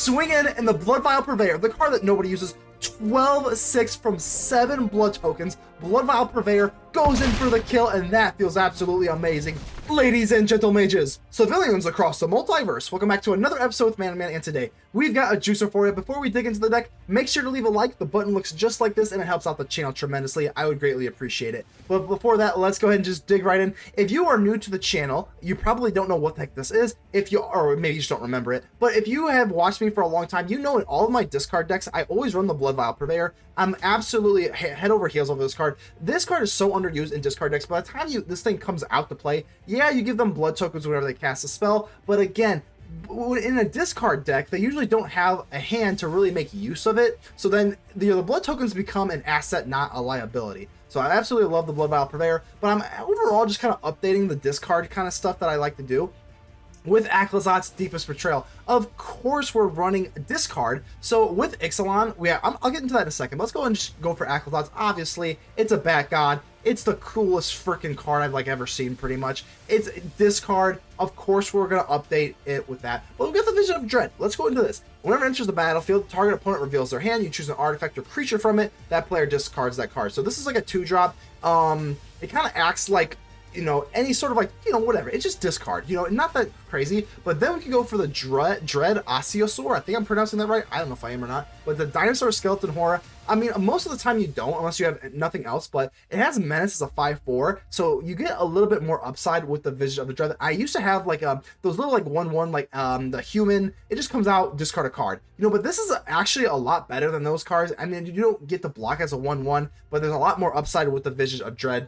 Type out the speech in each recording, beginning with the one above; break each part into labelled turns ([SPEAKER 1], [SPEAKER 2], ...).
[SPEAKER 1] swing in the Bloodvial Purveyor, the card that nobody uses. 12-6 from 7 blood tokens. Bloodvial Purveyor goes in for the kill, and that feels absolutely amazing. Ladies and gentlemen, civilians across the multiverse, welcome back to another episode with Man, and today we've got a juicer for you. Before we dig into the deck, make sure to leave a like. The button looks just like this, and it helps out the channel tremendously. I would greatly appreciate it. But before that, let's go ahead and just dig right in. If you are new to the channel, you probably don't know what the heck this is. If you are, or maybe you just don't remember it, but if you have watched me for a long time, you know in all of my discard decks, I always run the Bloodvial Purveyor. I'm absolutely head over heels over this card. This card is so underused in discard decks. By the time this thing comes out to play, yeah, you give them blood tokens whenever they cast a spell, but again, in a discard deck, they usually don't have a hand to really make use of it. So then the blood tokens become an asset, not a liability. So I absolutely love the Bloodvial Purveyor, but I'm overall just kind of updating the discard kind of stuff that I like to do. With Aclazotz, Deepest Betrayal, of course we're running discard. So with Ixalan, I'll get into that in a second. Let's go and just go for Aclazotz. Obviously, it's a bat god. It's the coolest freaking card I've ever seen, pretty much. It's discard. Of course, we're gonna update it with that. But we've got the Visage of Dread. Let's go into this. Whenever it enters the battlefield, target opponent reveals their hand. You choose an artifact or creature from it. That player discards that card. So this is like a 2-drop. It kind of acts like, you know, any sort of like, you know, whatever. It's just discard, you know, not that crazy. But then we can go for the Dread Osteosaur. I think I'm pronouncing that right. I don't know if I am or not. But the Dinosaur Skeleton Horror, I mean, most of the time you don't, unless you have nothing else. But it has Menace as a 5/4, so you get a little bit more upside with the Visage of the Dread. I used to have like those little like 1/1 like the human. It just comes out, discard a card, you know. But this is actually a lot better than those cards. I mean, you don't get the block as a 1/1, but there's a lot more upside with the Visage of Dread.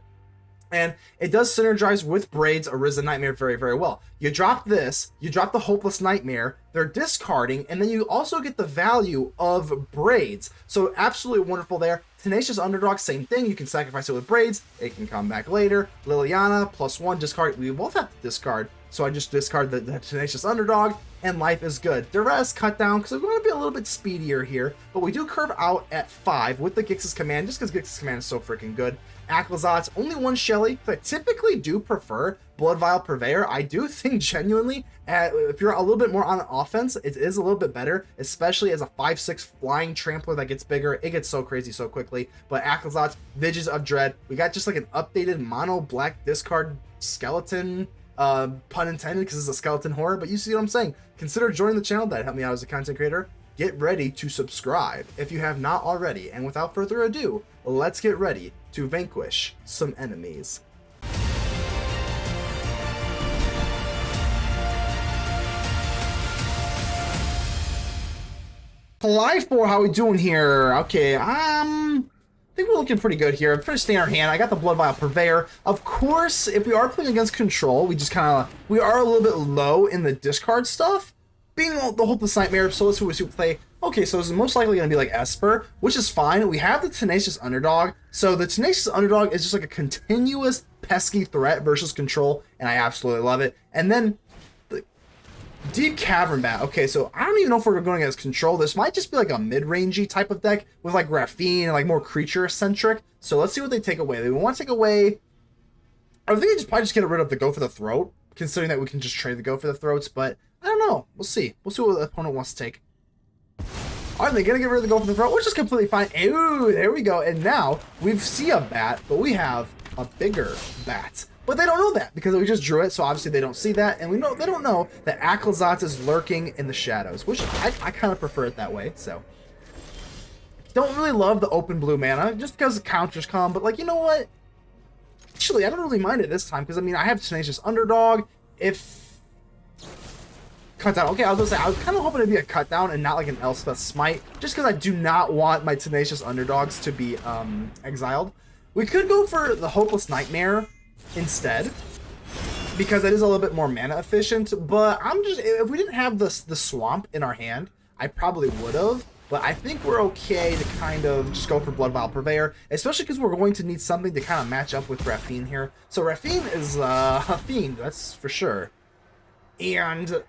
[SPEAKER 1] And it does synergize with Braids, Arisen, Nightmare very, very well. You drop this, you drop the Hopeless Nightmare, they're discarding, and then you also get the value of Braids. So absolutely wonderful there. Tenacious Underdog, same thing. You can sacrifice it with Braids. It can come back later. Liliana, +1, discard. We both have to discard. So I just discard the Tenacious Underdog, and life is good. Duress cut down, because we're going to be a little bit speedier here. But we do curve out at 5 with the Gix's Command, just because Gix's Command is so freaking good. Aclazotz, only one Shelly. I typically do prefer Bloodvial Purveyor. I do think genuinely, if you're a little bit more on offense, it is a little bit better, especially as a 5/6 flying trampler that gets bigger. It gets so crazy so quickly. But Aclazotz, Visage of Dread, we got just like an updated mono black discard skeleton, pun intended, because it's a skeleton horror, but you see what I'm saying. Consider joining the channel. That helped me out as a content creator. Get ready to subscribe if you have not already. And without further ado, let's get ready to vanquish some enemies. Live 4, how we doing here? Okay, I think we're looking pretty good here. Pretty standard hand. I got the Bloodvial Purveyor. Of course, if we are playing against control, we are a little bit low in the discard stuff. Being the Hopeless Nightmare, so let's see what we play. Okay, so it's most likely going to be like Esper, which is fine. We have the Tenacious Underdog. So the Tenacious Underdog is just like a continuous pesky threat versus control, and I absolutely love it. And then the Deep Cavern Bat. Okay, so I don't even know if we're going against control. This might just be like a mid-rangey type of deck with like Graphene and like more creature-centric. So let's see what they take away. They want to take away... I think they probably just get rid of the Go for the Throat, considering that we can just trade the Go for the Throats, but I don't know. We'll see. We'll see what the opponent wants to take. Are they going to get rid of the Go for the Throat? Which is completely fine. Ooh, there we go. And now we see a bat, but we have a bigger bat. But they don't know that because we just drew it, so obviously they don't see that. And we know they don't know that Aclazotz is lurking in the shadows, which I kind of prefer it that way. So don't really love the open blue mana just because the counters come. But like, you know what? Actually, I don't really mind it this time because I mean I have Tenacious Underdog. If cut down. Okay, I was gonna say I was kind of hoping it'd be a cut down and not like an Elspeth Smite, just because I do not want my Tenacious Underdogs to be exiled. We could go for the Hopeless Nightmare instead, because that is a little bit more mana efficient. But I'm just, if we didn't have the Swamp in our hand, I probably would have. But I think we're okay to kind of just go for Bloodvial Purveyor, especially because we're going to need something to kind of match up with Graphene here. So Graphene is a fiend, that's for sure. And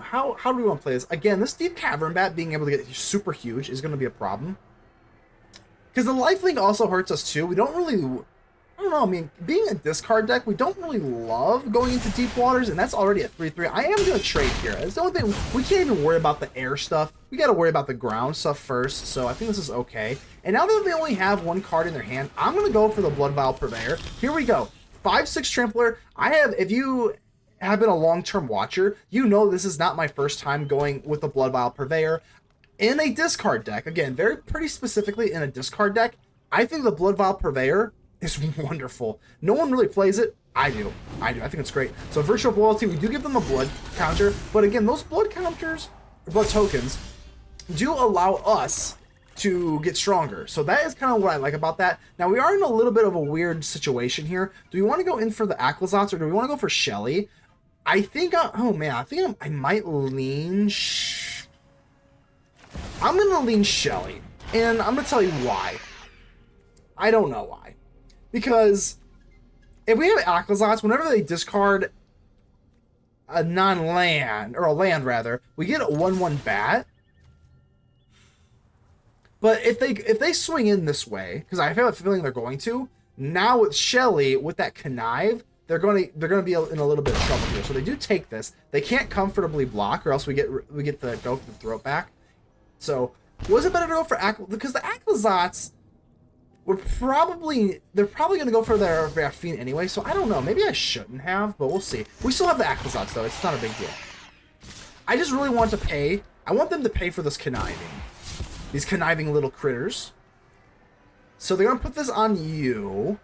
[SPEAKER 1] how do we want to play this? Again, this Deep Cavern Bat being able to get super huge is going to be a problem. Because the lifelink also hurts us too. We don't really... don't know, I mean, being a discard deck, we don't really love going into deep waters, and that's already a 3/3. I am going to trade here. It's the only thing, we can't even worry about the air stuff. We got to worry about the ground stuff first, so I think this is okay. And now that they only have one card in their hand, I'm going to go for the Bloodvial Purveyor. Here we go. 5/6 Trampler. If you have been a long-term watcher, you know this is not my first time going with the Bloodvial Purveyor in a discard deck. Again, pretty specifically in a discard deck. I think the Bloodvial Purveyor is wonderful. No one really plays it. I do. I think it's great. So Virtue of Loyalty, we do give them a blood counter, but again, those blood counters, blood tokens, do allow us to get stronger. So that is kind of what I like about that. Now we are in a little bit of a weird situation here. Do we want to go in for the Aclazotz or do we want to go for Shelly? I think, oh man, I think I might lean, I'm going to lean Shelly, and I'm going to tell you why. I don't know why. Because if we have Aclazotz, whenever they discard a non-land, or a land rather, we get a 1/1 bat. But if they swing in this way, because I have a feeling they're going to, now with Shelly, with that connive, they're going to be in a little bit of trouble here. So they do take this. They can't comfortably block, or else we get the go for the throat back. So was it better to go for because the Aclazotz, they're probably going to go for their Raffine anyway, so I don't know. Maybe I shouldn't have, but we'll see. We still have the Aclazotz, though. It's not a big deal. I just really want to pay. I want them to pay for this conniving. These conniving little critters. So they're going to put this on you.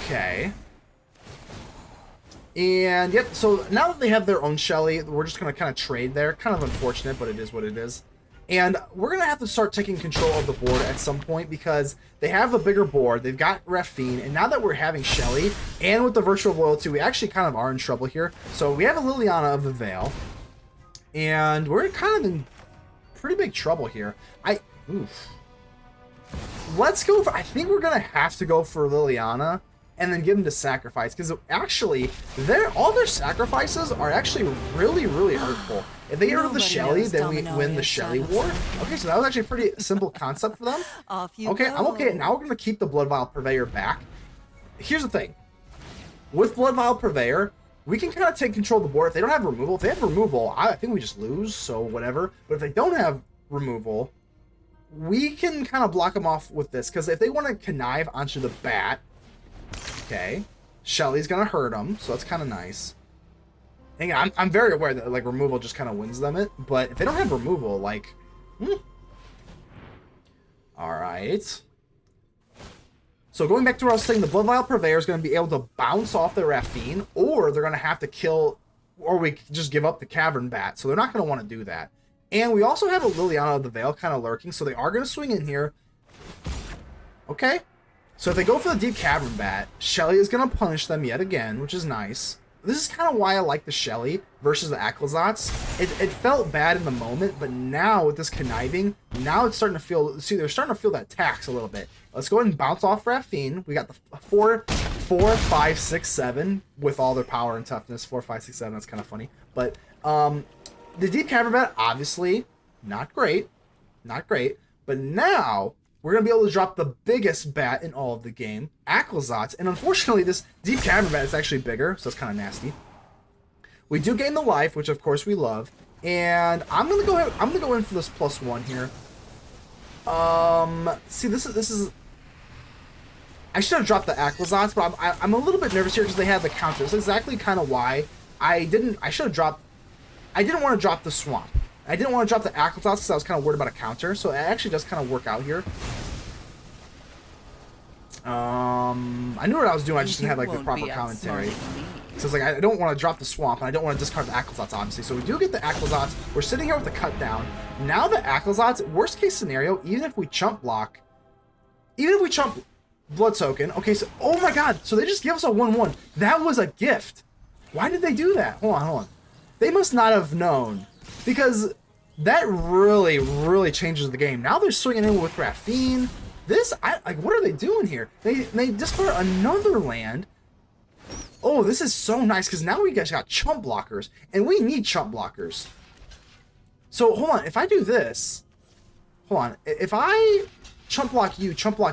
[SPEAKER 1] Okay. And, yep, so now that they have their own Shelly, we're just going to kind of trade there. Kind of unfortunate, but it is what it is. And we're going to have to start taking control of the board at some point because they have a bigger board. They've got Raffine. And now that we're having Shelly and with the Virtue of Loyalty, we actually kind of are in trouble here. So we have a Liliana of the Veil. And we're kind of in pretty big trouble here. Let's go for, I think we're going to have to go for Liliana and then give them to sacrifice. Because actually, all their sacrifices are actually really, really hurtful. If they get rid of the Shelly, then we win the Shelly war. Okay, so that was actually a pretty simple concept for them. Okay, I'm okay. Now we're going to keep the Bloodvial Purveyor back. Here's the thing. With Bloodvial Purveyor, we can kind of take control of the board. If they don't have removal, I think we just lose, so whatever. But if they don't have removal, we can kind of block them off with this. Because if they want to connive onto the bat, okay, Shelly's going to hurt them, so that's kind of nice. And I'm very aware that like removal just kind of wins them it, but if they don't have removal, like, all right. So going back to what I was saying, the Bloodvial Purveyor is going to be able to bounce off the Raffine, or they're going to have to kill, or we just give up the Cavern Bat. So they're not going to want to do that. And we also have a Liliana of the Veil kind of lurking, so they are going to swing in here. Okay. So if they go for the Deep Cavern Bat, Shelly is going to punish them yet again, which is nice. This is kind of why I like the Shelly versus the Aclazotz. It felt bad in the moment, but now with this conniving, now it's starting to feel, see, they're starting to feel that tax a little bit. Let's go ahead and bounce off Raffine. We got the 4, 5, 6, 7 with all their power and toughness. 4, 5, 6, 7, that's kind of funny. But the Deep Cavern Bat, obviously, not great. Not great. But now we're going to be able to drop the biggest bat in all of the game, Aclazotz. And unfortunately, this Deep Cavern Bat is actually bigger, so it's kind of nasty. We do gain the life, which of course we love. And I'm going to go ahead, I'm going to go in for this +1 here. See, this is I should have dropped the Aclazotz, but I'm a little bit nervous here because they have the counter. That's exactly kind of why I didn't want to drop the Swamp. I didn't want to drop the Aclazotz because I was kind of worried about a counter, so it actually does kind of work out here. I knew what I was doing, I just didn't have like the proper commentary. So it's like, I don't want to drop the Swamp, and I don't want to discard the Aclazotz, obviously. So we do get the Aclazotz. We're sitting here with the cut down. Now the Aclazotz, worst case scenario, even if we chump block, even if we chump Blood Token, okay, so, oh my god, so they just give us a 1/1. That was a gift. Why did they do that? Hold on. They must not have known. Because that really, really changes the game. Now they're swinging in with Raffine. Like, what are they doing here? They discard another land. Oh, this is so nice, because now we guys got chump blockers. And we need chump blockers. So, hold on. If I do this... Hold on. If I chump block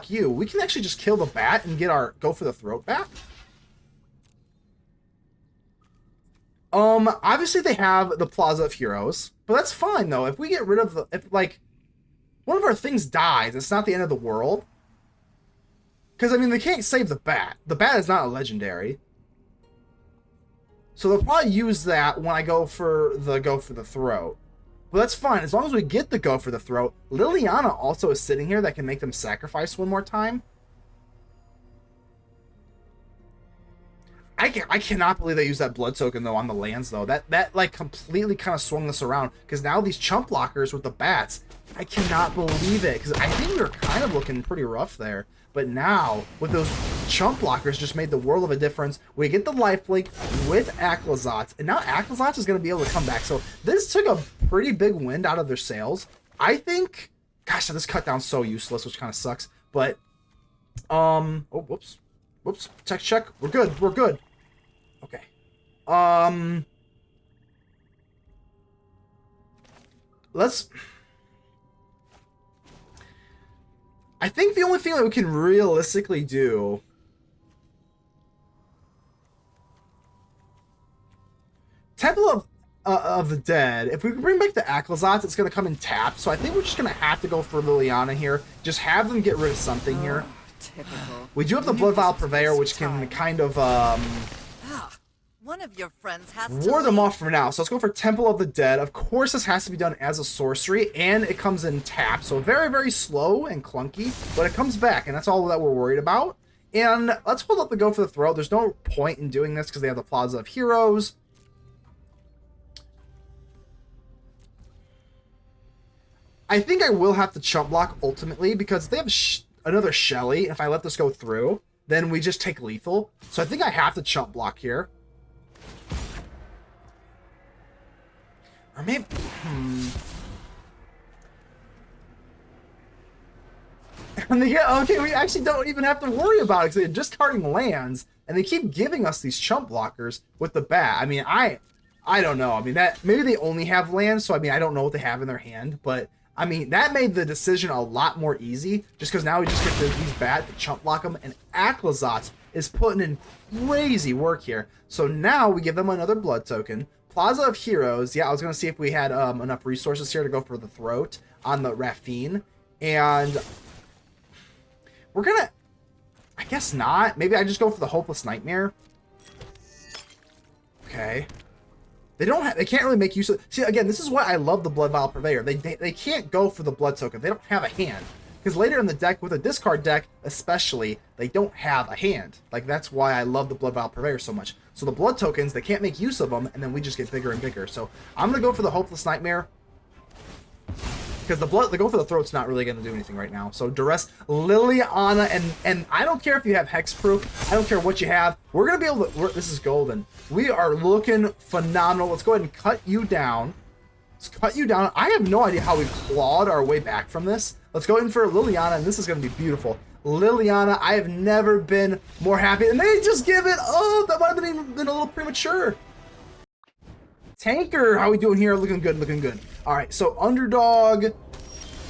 [SPEAKER 1] you, we can actually just kill the bat and get our go for the throat back. Obviously they have the Plaza of Heroes, but that's fine though. If we get rid of the, if like one of our things dies, it's not the end of the world. Because I mean, they can't save the bat. The bat is not a legendary. So they'll probably use that when I go for the throat. But that's fine, as long as we get the go for the throat. Liliana also is sitting here that can make them sacrifice one more time. I cannot believe they used that blood token though on the lands though. That like completely kind of swung this around, because now these chump blockers with the bats, I cannot believe it, because I think we were kind of looking pretty rough there. But now with those chump blockers, just made the world of a difference. We get the lifelink with Aclazotz, and now Aclazotz is going to be able to come back. So this took a pretty big wind out of their sails. I think, gosh, this cut down's so useless, which kind of sucks. But oh, whoops. Check. We're good. Okay. I think the only thing that we can realistically do Temple of the Dead, if we can bring back the Aclazotz, it's going to come in tapped. So I think we're just going to have to go for Liliana here. Just have them get rid of something here.
[SPEAKER 2] Typical.
[SPEAKER 1] We do have the Bloodvial Purveyor, which can kind of
[SPEAKER 2] one of your friends has
[SPEAKER 1] ward them off for now. So let's go for Temple of the Dead. Of course, this has to be done as a sorcery, and it comes in tap. So very, very slow and clunky, but it comes back, and that's all that we're worried about. And let's hold up the go for the throat. There's no point in doing this because they have the Plaza of Heroes. I think I will have to chump block ultimately, because they have another Shelly. If I let this go through, then we just take lethal. So I think I have to chump block here. Or maybe... Yeah, okay, we actually don't even have to worry about it, because they're just discarding lands, and they keep giving us these chump blockers with the bat. I mean, I don't know. I mean, that maybe they only have lands, so I mean, I don't know what they have in their hand, but I mean, that made the decision a lot more easy, just because now we just get these bat to chump block them, and Aclazotz is putting in crazy work here. So now we give them another blood token. Plaza of Heroes, yeah, I was going to see if we had enough resources here to go for the throat on the Raffine, and we're going to, I guess not. Maybe I just go for the Hopeless Nightmare. Okay. They can't really make use of... See, again, this is why I love the Bloodvial Purveyor. They can't go for the blood token. They don't have a hand. Because later in the deck, with a discard deck especially, they don't have a hand. Like, that's why I love the Bloodvial Purveyor so much. So the blood tokens, they can't make use of them, and then we just get bigger and bigger. So I'm going to go for the Hopeless Nightmare, because the go for the throat's not really going to do anything right now. So Duress, Liliana, and I don't care if you have Hexproof. I don't care what you have. We're going to be able to... This is golden. We are looking phenomenal. Let's go ahead and cut you down. Let's cut you down. I have no idea how we clawed our way back from this. Let's go in for Liliana, and this is going to be beautiful. Liliana, I have never been more happy. And they just give it... Oh, that might have been a little premature. Tanker, how we doing here? Looking good, looking good. All right, so Underdog.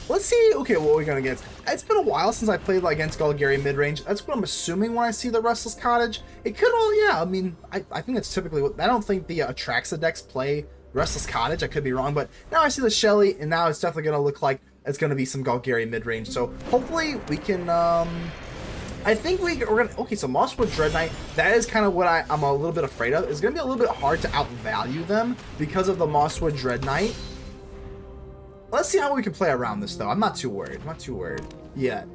[SPEAKER 1] Let's see. Okay, what are we going to get? It's been a while since I played against Golgari Midrange. That's what I'm assuming when I see the Restless Cottage. It could all, yeah, I mean, I think that's typically what... I don't think the Atraxa decks play Restless Cottage. I could be wrong, but now I see the Shelly, and now it's definitely going to look like it's going to be some Golgari Midrange. So hopefully we can... I think we're going to... Okay, so Mosswood Dread Knight, that is kind of what I'm a little bit afraid of. It's going to be a little bit hard to outvalue them because of the Mosswood Dread Knight. Let's see how we can play around this, though. I'm not too worried. I'm not too worried yet.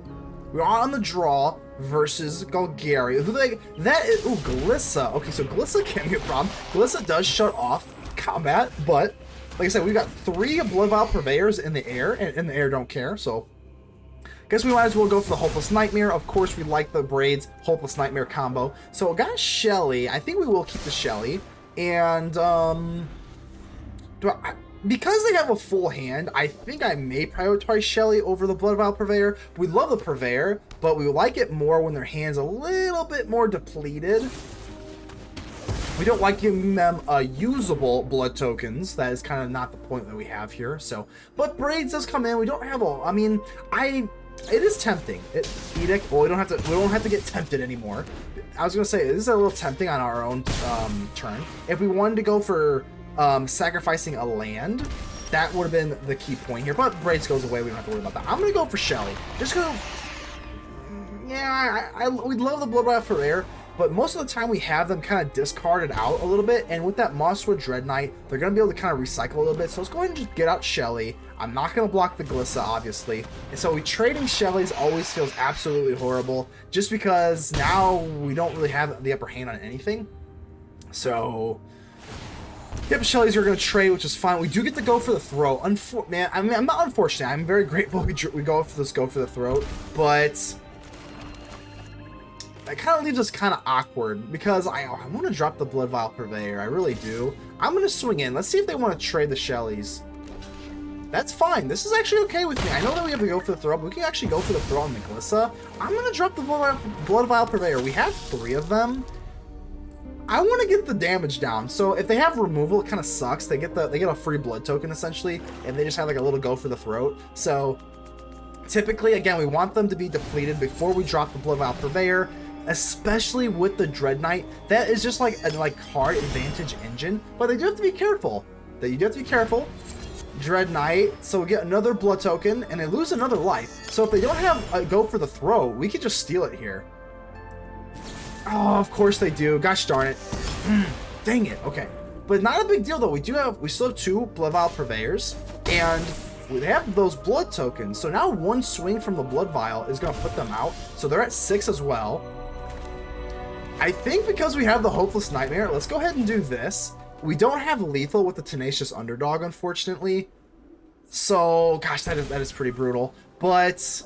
[SPEAKER 1] We're on the draw versus Golgari. That is... Ooh, Glissa. Okay, so Glissa can be a problem. Glissa does shut off combat, but like I said, we've got 3 Bloodvial Purveyors in the air, and in the air don't care, so... Guess we might as well go for the Hopeless Nightmare. Of course, we like the Braids Hopeless Nightmare combo. So, got a Shelly. I think we will keep the Shelly. And, because they have a full hand, I think I may prioritize Shelly over the Bloodvial Purveyor. We love the Purveyor, but we like it more when their hand's a little bit more depleted. We don't like giving them usable blood tokens. That is kind of not the point that we have here. So, but Braids does come in. We don't have a... I mean, It is tempting. Edict. Well, we don't have to get tempted anymore. I was gonna say this is a little tempting on our own turn. If we wanted to go for sacrificing a land, that would have been the key point here. But Braids goes away. We don't have to worry about that. I'm gonna go for Shelly. Just go. Yeah, we love the Bloodvial Purveyor, but most of the time we have them kind of discarded out a little bit. And with that Mosswood Dread Knight, they're gonna be able to kind of recycle a little bit. So let's go ahead and just get out Shelly. I'm not going to block the Glissa, obviously. And so trading Shellys always feels absolutely horrible, just because now we don't really have the upper hand on anything. So, yep, Shellys are going to trade, which is fine. We do get to go for the throat. Man, I mean, I'm not unfortunate. I'm very grateful we go for the throat, but it kind of leaves us kind of awkward, because I want to drop the Bloodvial Purveyor. I really do. I'm going to swing in. Let's see if they want to trade the Shellys. That's fine. This is actually okay with me. I know that we have to go for the throw, but we can actually go for the throw on the Glissa. I'm going to drop the Bloodvial Purveyor. We have 3 of them. I want to get the damage down. So if they have removal, it kind of sucks. They get a free blood token, essentially, and they just have like a little go for the throat. So typically, again, we want them to be depleted before we drop the Bloodvial Purveyor, especially with the Dread Knight. That is just like a card advantage engine, but they do have to be careful. Dread Knight, so we get another blood token, and they lose another life. So if they don't have a go for the throw, we could just steal it here. Oh, of course they do. Gosh darn it. Dang it. Okay. But not a big deal, though. We still have 2 Bloodvial Purveyors, and we have those blood tokens. So now 1 swing from the Blood Vial is going to put them out. So they're at 6 as well. I think because we have the Hopeless Nightmare, let's go ahead and do this. We don't have lethal with the Tenacious Underdog, unfortunately. So, gosh, that is pretty brutal. But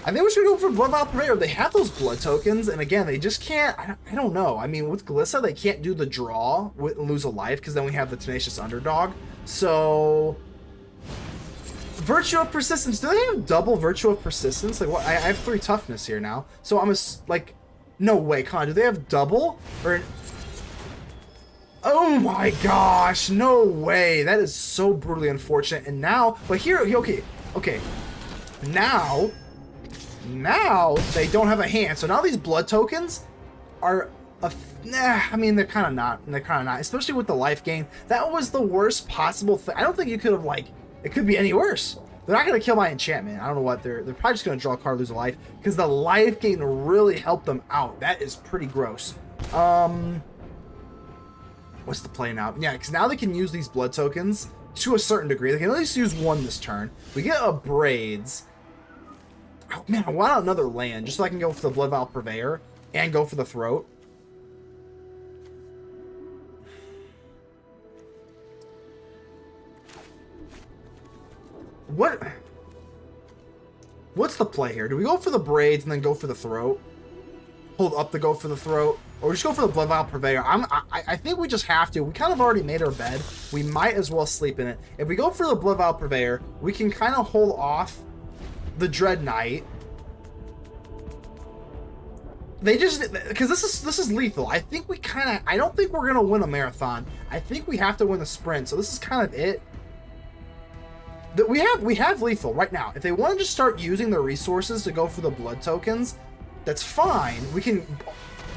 [SPEAKER 1] I think we should go for Bloodvial Purveyor. They have those blood tokens, and again, they just can't. I don't know. I mean, with Glissa, they can't do the draw and lose a life, because then we have the Tenacious Underdog. So, Virtue of Persistence. Do they have double Virtue of Persistence? Like, what? I have 3 toughness here now. So I'm like. No way, come on, do they have double? Or... Oh my gosh, no way. That is so brutally unfortunate. And now, but here, okay. Now they don't have a hand. So now these blood tokens are, I mean, they're kind of not, especially with the life gain. That was the worst possible thing. I don't think you could have, like, it could be any worse. They're not going to kill my enchantment. I don't know what. They're probably just going to draw a card, lose a life, because the life gain really helped them out. That is pretty gross. What's the play now? Yeah, because now they can use these blood tokens to a certain degree. They can at least use 1 this turn. We get a Braids. Oh, man, I want another land just so I can go for the Bloodvial Purveyor and go for the throat. What's the play here? Do we go for the Braids and then go for the throat? Hold up to go for the throat? Or just go for the Bloodvial Purveyor? I think we just have to. We kind of already made our bed. We might as well sleep in it. If we go for the Bloodvial Purveyor, we can kind of hold off the Dread Knight. They just, because this is lethal. I think we kind of, I don't think we're gonna win a marathon. I think we have to win the sprint. So this is kind of it. That we have lethal right now. If they want to just start using their resources to go for the blood tokens, that's fine. We can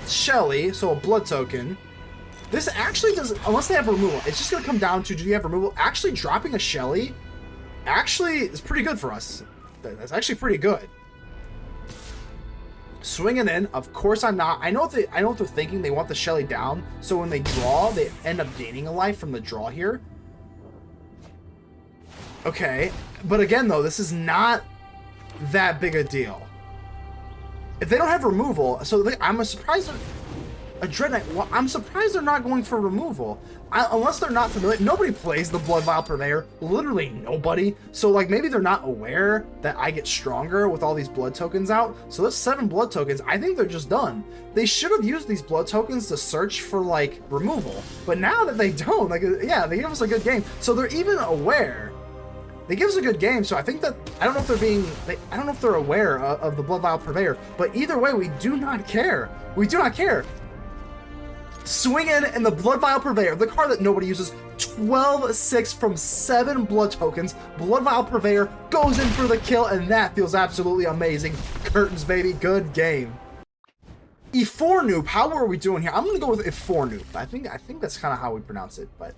[SPEAKER 1] Shelly, so a blood token. This actually does, unless they have removal, it's just gonna come down to, do you have removal? Actually dropping a Shelly actually is pretty good for us. That's actually pretty good. Swinging in, of course I'm not. I know what they're thinking. They want the Shelly down, so when they draw, they end up gaining a life from the draw here. Okay, but again though, this is not that big a deal. If they don't have removal, so I'm surprised. A Dread Knight. Well, I'm surprised they're not going for removal. Unless they're not familiar. Nobody plays the Bloodvial Purveyor. Literally nobody. So like maybe they're not aware that I get stronger with all these blood tokens out. So that's 7 blood tokens. I think they're just done. They should have used these blood tokens to search for like removal. But now that they don't, like, yeah, they give us a good game. So they're even aware. They give us a good game, so I think that, I don't know if they're being, I don't know if they're aware of the Bloodvial Purveyor, but either way, we do not care. We do not care. Swing in, and the Bloodvial Purveyor, the card that nobody uses, 12-6 from 7 blood tokens. Bloodvial Purveyor goes in for the kill, and that feels absolutely amazing. Curtains, baby. Good game. E4 noob. How are we doing here? I'm going to go with E4 noob. I think that's kind of how we pronounce it, but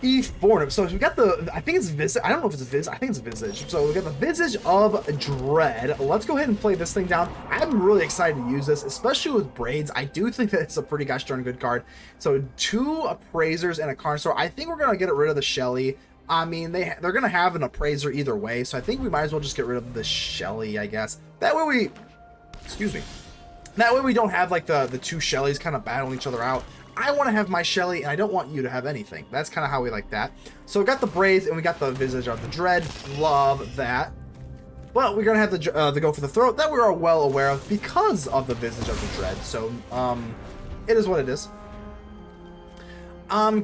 [SPEAKER 1] E4 noob. So we got the, I think it's Visage. I don't know if it's Visage. I think it's Visage. So we got the Visage of Dread. Let's go ahead and play this thing down. I'm really excited to use this, especially with Braids. I do think that it's a pretty gosh darn good card. So 2 Appraisers and a Carnosaur. I think we're going to get rid of the Shelly. I mean, they're going to have an Appraiser either way, so I think we might as well just get rid of the Shelly, I guess. That way we, excuse me. That way we don't have like the 2 Shellys kind of battling each other out. I want to have my Shelly, and I don't want you to have anything. That's kind of how we like that. So we got the Braids, and we got the Visage of the Dread. Love that. But we're going to have the Go for the Throat that we are well aware of because of the Visage of the Dread. So, it is what it is.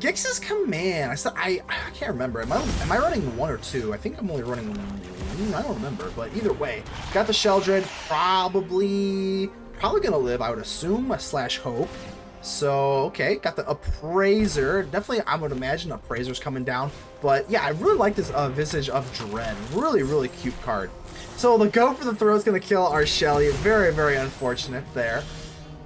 [SPEAKER 1] Gix's Command. I can't remember. Am I running 1 or 2? I think I'm only running 1. I don't remember. But either way, got the Sheoldred. Probably going to live, I would assume, / hope. So, okay, got the Appraiser. Definitely, I would imagine Appraiser's coming down. But, yeah, I really like this Visage of Dread. Really, really cute card. So, the Go for the Throw is going to kill our Shelly. Very, very unfortunate there.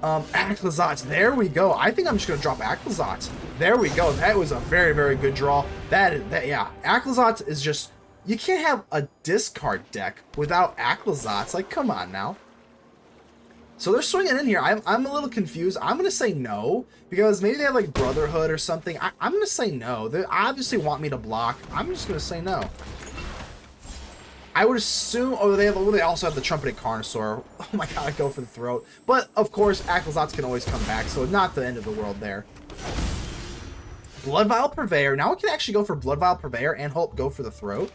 [SPEAKER 1] Aclazotz. There we go. I think I'm just going to drop Aclazotz. There we go. That was a very, very good draw. Yeah. Aclazotz is just... You can't have a discard deck without Aclazotz. Like, come on now. So they're swinging in here. I'm a little confused. I'm going to say no, because maybe they have like Brotherhood or something. I'm going to say no. They obviously want me to block. I'm just going to say no. I would assume, oh, they also have the Trumpeted Carnosaur. Oh my god, I Go for the Throat. But, of course, Aclazotz can always come back, so not the end of the world there. Bloodvial Purveyor. Now we can actually go for Bloodvial Purveyor and Go for the Throat.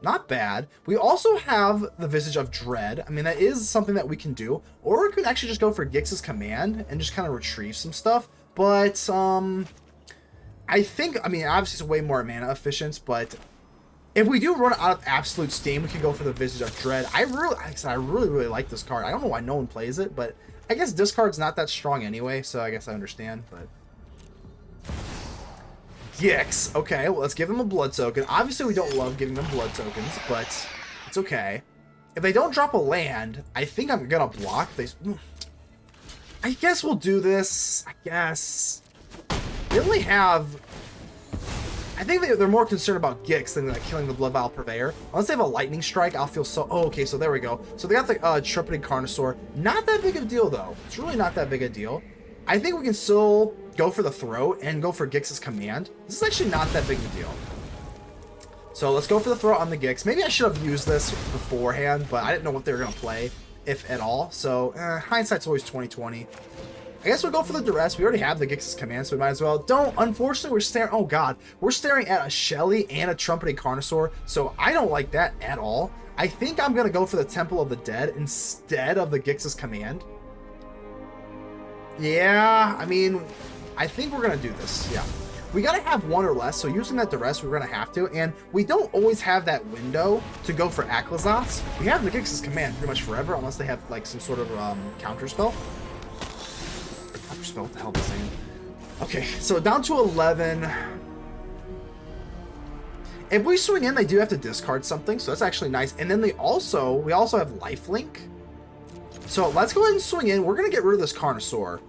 [SPEAKER 1] Not bad. We also have the Visage of Dread. I mean, that is something that we can do. Or we could actually just go for Gix's Command and just kind of retrieve some stuff. But, I think, I mean, obviously it's way more mana efficient, but if we do run out of absolute steam, we can go for the Visage of Dread. I really like this card. I don't know why no one plays it, but I guess discard's not that strong anyway, so I guess I understand, but... Gix. Okay, well, let's give him a blood token. Obviously, we don't love giving them blood tokens, but it's okay. If they don't drop a land, I think I'm gonna block. I guess we'll do this. I guess. They only have... I think they're more concerned about Gix than like killing the Bloodvial Purveyor. Unless they have a Lightning Strike, I'll feel so... Oh, okay, so there we go. So they got the Trumpeted Carnosaur. Not that big of a deal, though. It's really not that big a deal. I think we can still go for the Throat and go for Gix's Command. This is actually not that big of a deal. So let's go for the Throat on the Gix. Maybe I should have used this beforehand, but I didn't know what they were going to play, if at all. So, hindsight's always 20/20. I guess we'll go for the Duress. We already have the Gix's Command, so we might as well. Unfortunately, we're staring... Oh, God. We're staring at a Shelly and a Trumpeted Carnosaur, so I don't like that at all. I think I'm going to go for the Temple of the Dead instead of the Gix's Command. Yeah, I mean, I think we're going to do this, yeah. We got to have 1 or less, so using that Duress, we're going to have to, and we don't always have that window to go for Aclazotz. We have the Gix's Command pretty much forever, unless they have, like, some sort of counter spell. Counter spell, what the hell am I saying? Okay, so down to 11. If we swing in, they do have to discard something, so that's actually nice. And then we also have Lifelink. So let's go ahead and swing in. We're going to get rid of this Carnosaur.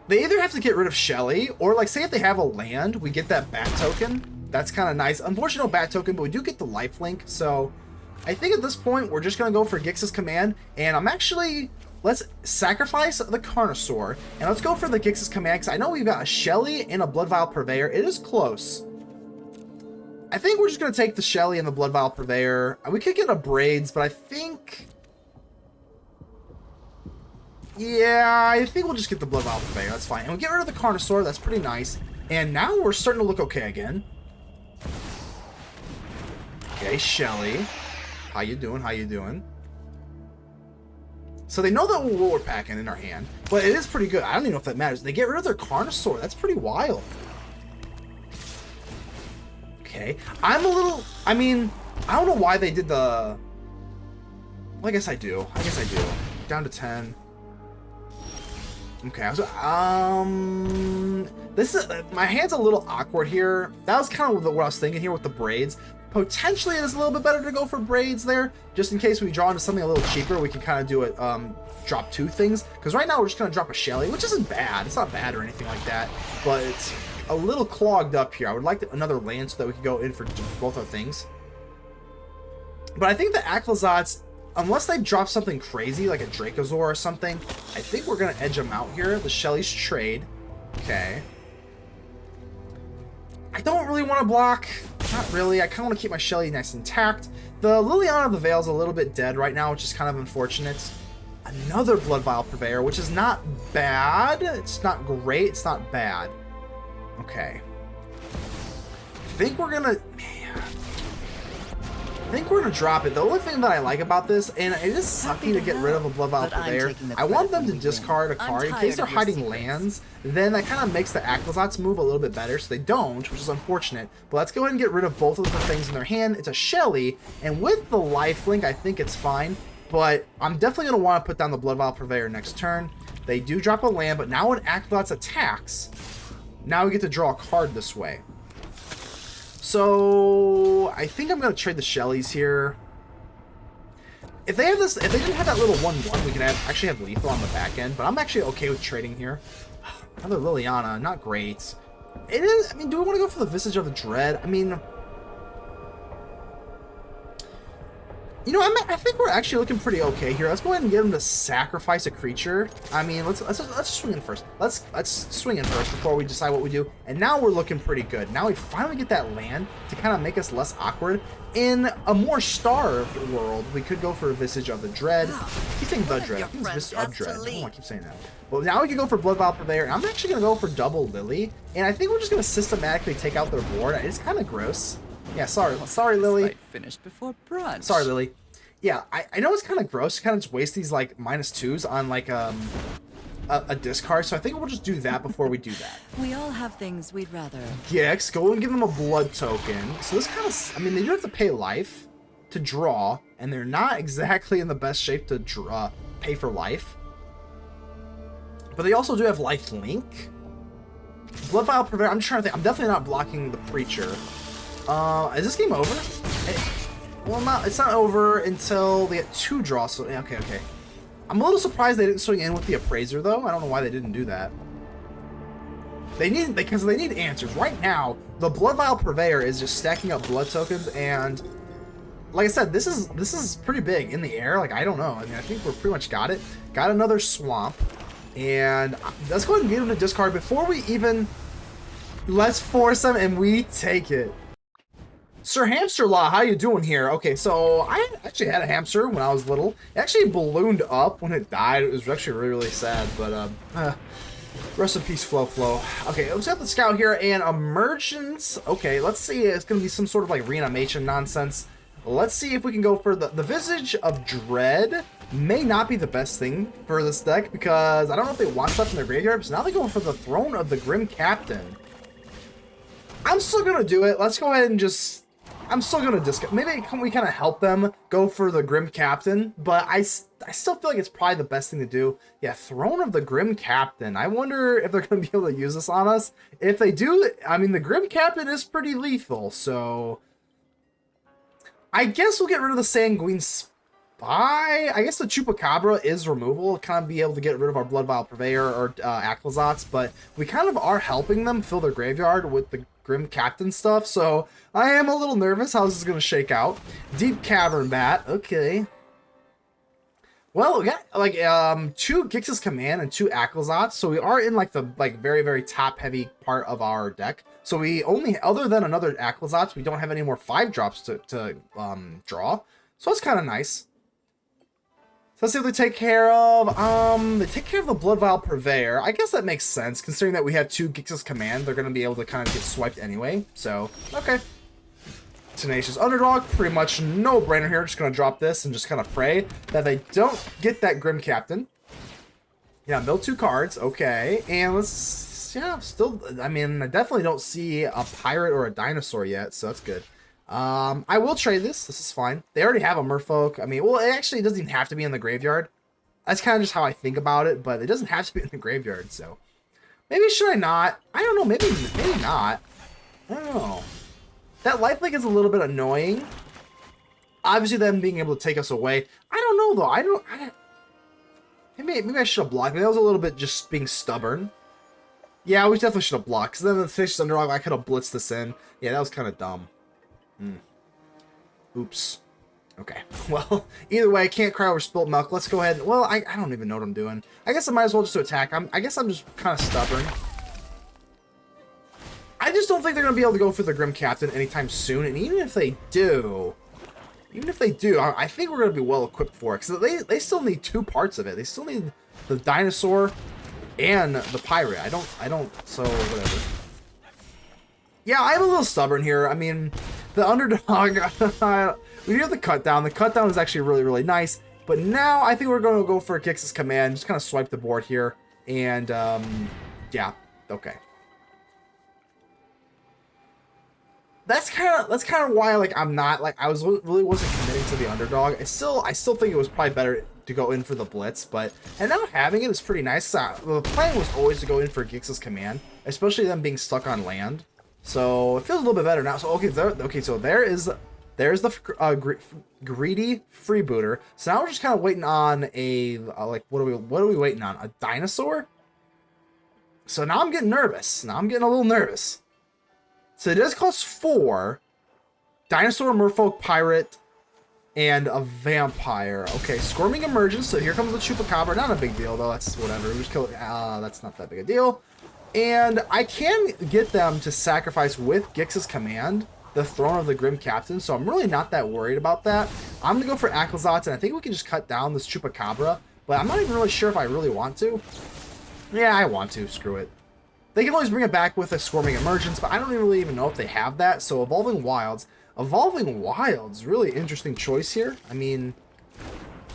[SPEAKER 1] They either have to get rid of Shelly, or like say if they have a land, we get that bat token. That's kind of nice. Unfortunately, no bat token, but we do get the lifelink. So I think at this point, we're just going to go for Gix's Command. And I'm actually... Let's sacrifice the Carnosaur. And let's go for the Gix's Command, because I know we've got a Shelly and a Bloodvial Purveyor. It is close. I think we're just going to take the Shelly and the Bloodvial Purveyor. We could get a Braids, but I think... Yeah, I think we'll just get the Bloodvial Purveyor. That's fine. And we get rid of the Carnosaur. That's pretty nice. And now we're starting to look okay again. Okay, Shelly. How you doing? How you doing? So they know that what we're packing in our hand. But it is pretty good. I don't even know if that matters. They get rid of their Carnosaur. That's pretty wild. Okay. I'm a little... I mean, I don't know why they did the... Well, I guess I do. Down to 10. Okay, so, this is, my hand's a little awkward here. That was kind of what I was thinking here with the Braids. Potentially it is a little bit better to go for Braids there, just in case we draw into something a little cheaper. We can kind of do it, drop 2 things, because right now we're just going to drop a Shelly, which isn't bad. It's not bad or anything like that, but it's a little clogged up here. I would like another land so that we could go in for both our things. But I think the Aclazotz, unless they drop something crazy like a Dracosaur or something, I think we're going to edge them out here. The Shelly's trade. Okay. I don't really want to block. Not really. I kind of want to keep my Shelly nice and intact. The Liliana of the Veil's a little bit dead right now, which is kind of unfortunate. Another Bloodvial Purveyor, which is not bad. It's not great. It's not bad. Okay. I think we're going to... I think we're going to drop it. The only thing that I like about this, and it is sucky to get rid of a Bloodvial Purveyor, I want them to discard a card in case they're hiding lands. Then that kind of makes the Aclazotz move a little bit better, so they don't, which is unfortunate. But let's go ahead and get rid of both of the things in their hand. It's a Shelly, and with the lifelink, I think it's fine. But I'm definitely going to want to put down the Bloodvial Purveyor next turn. They do drop a land, but now when Aclazotz attacks, now we get to draw a card this way. So I think I'm gonna trade the Shellys here. If they have this, if they didn't have that little 1/1, we can actually have lethal on the back end. But I'm actually okay with trading here. Another Liliana, not great. It is. I mean, do we want to go for the Visage of Dread? I mean, you know, I think we're actually looking pretty okay here. Let's go ahead and get him to sacrifice a creature. I mean, let's swing in first. Let's swing in first before we decide what we do. And now we're looking pretty good. Now we finally get that land to kind of make us less awkward. In a more starved world, we could go for a Visage of the Dread. I keep saying the Dread. I think it's Visage of Dread. I don't want to keep saying that. Well, now we can go for Bloodvial Purveyor. I'm actually going to go for double Lily. And I think we're just going to systematically take out their board. It's kind of gross. Yeah, sorry, Lily.
[SPEAKER 3] Finished before brunch.
[SPEAKER 1] Sorry, Lily. Yeah, I know it's kind of gross to kind of just waste these like -2s on like a discard, so I think we'll just do that before we do that.
[SPEAKER 2] We all have things we'd rather.
[SPEAKER 1] Gex, go and give them a blood token. So this kind of, I mean, they do have to pay life to draw, and they're not exactly in the best shape to pay for life. But they also do have life link. Bloodvial Purveyor, I'm just trying to think. I'm definitely not blocking the Preacher. Is this game over? Well, it's not over until they get 2 draws. So, okay. I'm a little surprised they didn't swing in with the Appraiser, though. I don't know why they didn't do that. Because they need answers. Right now, the Bloodvial Purveyor is just stacking up blood tokens, and like I said, this is pretty big in the air. Like, I don't know. I mean, I think we're pretty much got it. Got another Swamp, and let's go ahead and get him to discard before we even... Let's force him, and we take it. Sir Hamster Law, how you doing here? Okay, so I actually had a hamster when I was little. It actually ballooned up when it died. It was actually really, really sad, but rest in peace, Flo. Okay, let's have the scout here and emergence. Okay, let's see. It's gonna be some sort of like reanimation nonsense. Let's see if we can go for the Visage of Dread. May not be the best thing for this deck because I don't know if they want stuff in their graveyard. So now they're going for the Throne of the Grim Captain. I'm still gonna do it. Let's go ahead and just... I'm still going to discard. Maybe we kind of help them go for the Grim Captain, but I still feel like it's probably the best thing to do. Yeah, Throne of the Grim Captain. I wonder if they're going to be able to use this on us. If they do, I mean, the Grim Captain is pretty lethal, so... I guess we'll get rid of the Sanguine Spy. I guess the Chupacabra is removable. Kind of be able to get rid of our Bloodvial Purveyor or Aclazotz, but we kind of are helping them fill their graveyard with the Grim Captain stuff, so I am a little nervous how this is going to shake out. Deep Cavern Bat, okay. Well, we got like 2 Gix's Command and 2 Aclazotz, so we are in like the very, very top heavy part of our deck. So we only, other than another Aclazotz, we don't have any more 5-drops to draw. So that's kind of nice. So let's see if they take care of, they take care of the Bloodvial Purveyor. I guess that makes sense, considering that we have 2 Gix's Command. They're going to be able to kind of get swiped anyway, so, okay. Tenacious Underdog, pretty much no-brainer here. Just going to drop this and just kind of pray that they don't get that Grim Captain. Yeah, mill 2 cards, okay. And let's, yeah, still, I mean, I definitely don't see a Pirate or a Dinosaur yet, so that's good. I will trade this. This is fine. They already have a Merfolk. I mean, well, it actually doesn't even have to be in the graveyard. That's kind of just how I think about it, but it doesn't have to be in the graveyard, so. Maybe should I not? I don't know, maybe not. I don't know. That lifelink is a little bit annoying. Obviously, them being able to take us away. I don't know, though. I don't maybe I should have blocked. Maybe that was a little bit just being stubborn. Yeah, we definitely should have blocked. Because then the Tenacious Underdog, I could have blitzed this in. Yeah, that was kind of dumb. Oops. Okay. Well, either way, I can't cry over spilt milk. Let's go ahead. Well, I don't even know what I'm doing. I guess I might as well just attack. I guess I'm just kind of stubborn. I just don't think they're going to be able to go for the Grim Captain anytime soon. And even if they do, I think we're going to be well equipped for it. Because they still need two parts of it. They still need the dinosaur and the pirate. I don't, so whatever. Yeah, I'm a little stubborn here. I mean, the underdog, we do have the cut down. The cut down is actually really, really nice. But now I think we're going to go for Gix's command. Just kind of swipe the board here. And, yeah, okay. That's kind of why, like, I'm not, like, I really wasn't committing to the underdog. I still think it was probably better to go in for the blitz, and now having it is pretty nice. The plan was always to go in for Gix's command, especially them being stuck on land. So it feels a little bit better now. So so there's the greedy freebooter. So now we're just kind of waiting on a like what are we waiting on? A dinosaur? So now I'm getting nervous. Now I'm getting a little nervous. So it does cost 4. Dinosaur, Merfolk, Pirate, and a Vampire. Okay, Squirming Emergence. So here comes the Chupacabra. Not a big deal, though. That's whatever. We just kill it. That's not that big a deal. And I can get them to sacrifice with Gix's command the Throne of the Grim Captain. So I'm really not that worried about that. I'm going to go for Aclazotz, and I think we can just cut down this Chupacabra. But I'm not even really sure if I really want to. Yeah, I want to. Screw it. They can always bring it back with a Squirming Emergence, but I don't really even know if they have that. So Evolving Wilds, really interesting choice here. I mean,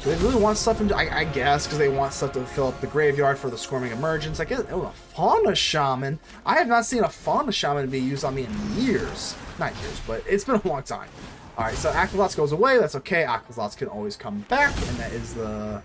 [SPEAKER 1] do they really want stuff into, I guess, because they want stuff to fill up the graveyard for the Squirming Emergence. I guess, oh, a Fauna Shaman. I have not seen a Fauna Shaman be used on me in years. Not years, but it's been a long time. All right, so Aclazotz goes away. That's okay. Aclazotz can always come back, and that is the...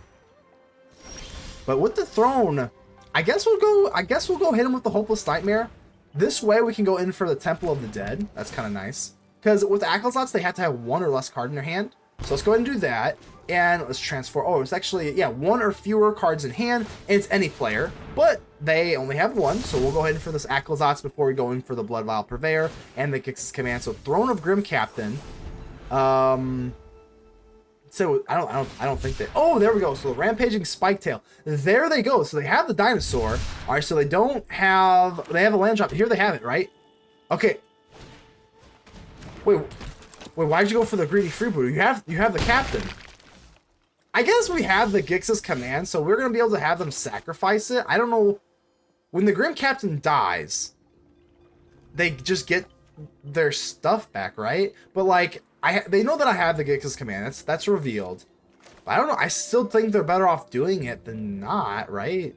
[SPEAKER 1] But with the Throne... I guess we'll go hit him with the Hopeless Nightmare. This way we can go in for the Temple of the Dead. That's kind of nice. Because with Aclazotz, they have to have 1 or less card in their hand. So let's go ahead and do that. And let's transform. Oh, it's actually, yeah, 1 or fewer cards in hand. And it's any player. But they only have 1. So we'll go ahead for this Aclazotz before we go in for the Bloodvial Purveyor and the Gix's command. So Throne of Grim Captain. So I don't think they... Oh, there we go. So the Rampaging Spiketail. There they go. So they have the dinosaur. All right, so they don't have... They have a land drop. Here they have it, right? Okay. Wait, why'd you go for the greedy freebooter? You have the captain. I guess we have the Gix's command, so we're going to be able to have them sacrifice it. I don't know. When the Grim Captain dies, they just get their stuff back, right? But, like... they know that I have the Gix's command. That's revealed. But I don't know. I still think they're better off doing it than not, right?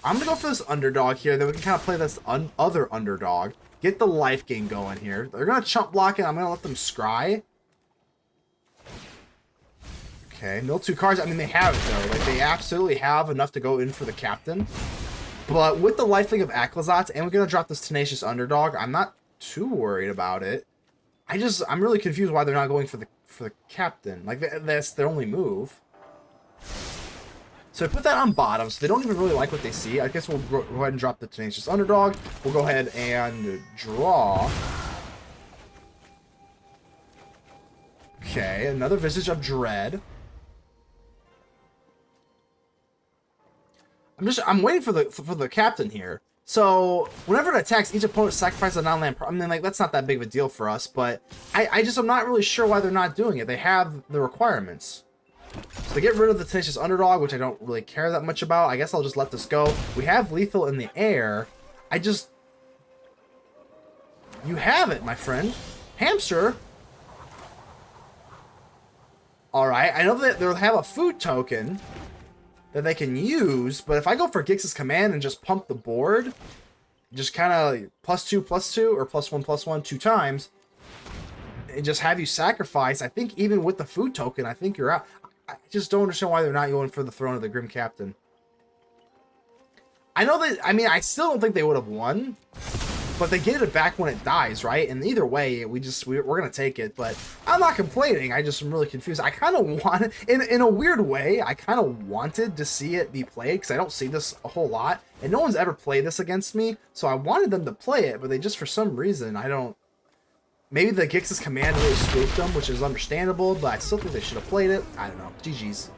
[SPEAKER 1] I'm going to go for this underdog here. Then we can kind of play this other underdog. Get the life gain going here. They're going to chump block it. I'm going to let them scry. Okay, mill 2 cards. I mean, they have it, though. Like, they absolutely have enough to go in for the captain. But with the lifelink of Aclazotz, and we're going to drop this Tenacious Underdog, I'm not too worried about it. I'm really confused why they're not going for the captain. Like, that's their only move. So I put that on bottom, so they don't even really like what they see. I guess we'll go ahead and drop the Tenacious Underdog. We'll go ahead and draw. Okay, another Visage of Dread. I'm waiting for the captain here. So whenever it attacks, each opponent sacrifices a non-land. I mean, like, that's not that big of a deal for us, but I'm not really sure why they're not doing it. They have the requirements. So they get rid of the Tenacious Underdog, which I don't really care that much about. I guess I'll just let this go. We have lethal in the air. You have it, my friend. Hamster. All right. I know that they'll have a food token that they can use, but if I go for Gix's command and just pump the board, just kind of +2/+2 or +1/+1 2 times, and just have you sacrifice. I think even with the food token, I think you're out. I just don't understand why they're not going for the Throne of the Grim Captain. I know that, I mean, I still don't think they would have won, but they get it back when it dies, right? And either way, we're going to take it, but I'm not complaining. I just am really confused. I kind of want, in a weird way, I kind of wanted to see it be played because I don't see this a whole lot, and no one's ever played this against me, so I wanted them to play it, but they just, for some reason, I don't, maybe the Gix's command really spooked them, which is understandable, but I still think they should have played it. I don't know. GG's.